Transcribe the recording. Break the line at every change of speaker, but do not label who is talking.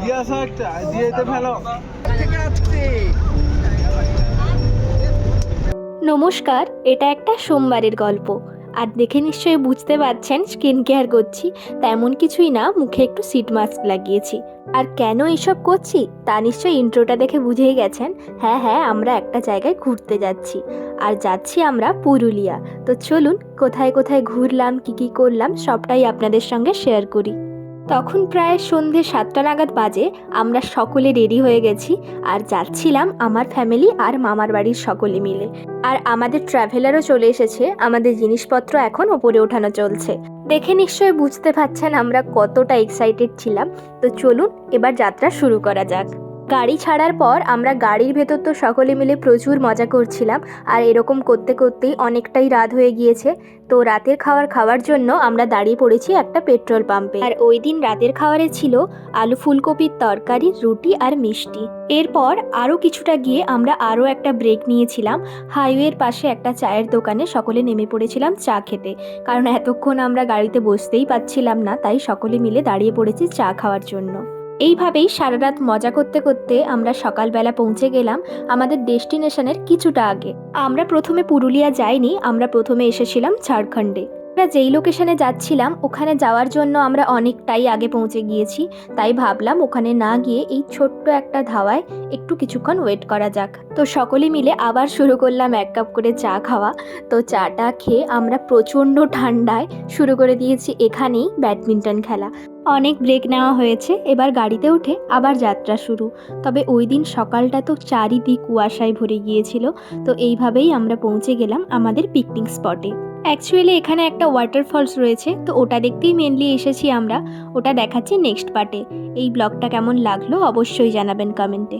জিজ্ঞাসা একটা দিয়েতে ফেলো।
নমস্কার, এটা একটা সোমবারের গল্প। আর দেখে নিশ্চয়ই বুঝতে পারছেন স্কিন কেয়ার করছি, তেমন কিছুই না, মুখে একটু সিট মাস্ক লাগিয়েছি। আর কেন এইসব করছি তা নিশ্চয়ই ইন্ট্রোটা দেখে বুঝেই গেছেন। হ্যাঁ হ্যাঁ, আমরা একটা জায়গায় ঘুরতে যাচ্ছি, আর যাচ্ছি আমরা পুরুলিয়া। তো চলুন কোথায় কোথায় ঘুরলাম, কি করলাম সবটাই আপনাদের সঙ্গে শেয়ার করি। তখন প্রায় সন্ধে 7টা নাগাদ বাজে। আমরা সকলে রেডি হয়ে গেছি আর যাচ্ছিলাম আমার ফ্যামিলি আর মামার বাড়ির সকলে মিলে। আর আমাদের ট্রাভেলারও চলে এসেছে, আমাদের জিনিসপত্র এখন ওপরে ওঠানো চলছে। দেখে নিশ্চয়ই বুঝতে পারছেন আমরা কতটা এক্সাইটেড ছিলাম। তো চলুন এবার যাত্রা শুরু করা যাক। গাড়ি ছাড়ার পর আমরা গাড়ির ভেতর তো সকলে মিলে প্রচুর মজা করছিলাম, আর এরকম করতে করতেই অনেকটাই রাত হয়ে গিয়েছে। তো রাতের খাওয়ার জন্য আমরা দাঁড়িয়ে পড়েছি একটা পেট্রোল পাম্পে। আর ওই দিন রাতের খাবারে ছিল আলু ফুলকপির তরকারি, রুটি আর মিষ্টি। এরপর আরও কিছুটা গিয়ে আমরা আরও একটা ব্রেক নিয়েছিলাম। হাইওয়ের পাশে একটা চায়ের দোকানে সকলে নেমে পড়েছিলাম চা খেতে, কারণ এতক্ষণ আমরা গাড়িতে বসতেই পাচ্ছিলাম না, তাই সকলে মিলে দাঁড়িয়ে পড়েছি চা খাওয়ার জন্য। এইভাবেই সারা রাত মজা করতে করতে আমরা সকালবেলা পৌঁছে গেলাম আমাদের ডেস্টিনেশনের কিছুটা আগে। আমরা প্রথমে পুরুলিয়া যাইনি, আমরা প্রথমে এসেছিলাম ঝাড়খণ্ডে। আমরা যেই লোকেশনে যাচ্ছিলাম ওখানে যাওয়ার জন্য আমরা অনেকটাই আগে পৌঁছে গিয়েছি, তাই ভাবলাম ওখানে না গিয়ে এই ছোট্ট একটা ধাওয়ায় একটু কিছুক্ষণ ওয়েট করা যাক। তো সকলে মিলে আবার শুরু করলাম 1 কাপ করে চা খাওয়া। তো চাটা খেয়ে আমরা প্রচণ্ড ঠান্ডায় শুরু করে দিয়েছি এখানেই ব্যাডমিন্টন খেলা। অনেক ব্রেক নেওয়া হয়েছে, এবার গাড়িতে উঠে আবার যাত্রা শুরু। তবে ওই দিন সকালটা তো চারিদিক কুয়াশায় ভরে গিয়েছিল। তো এইভাবেই আমরা পৌঁছে গেলাম আমাদের পিকনিক স্পটে। অ্যাকচুয়ালি এখানে একটা ওয়াটারফলস রয়েছে, তো ওটা দেখতেই মেনলি এসেছি আমরা। ওটা দেখাচ্ছি নেক্সট পার্টে। এই ব্লগটা কেমন লাগলো অবশ্যই জানাবেন কমেন্টে।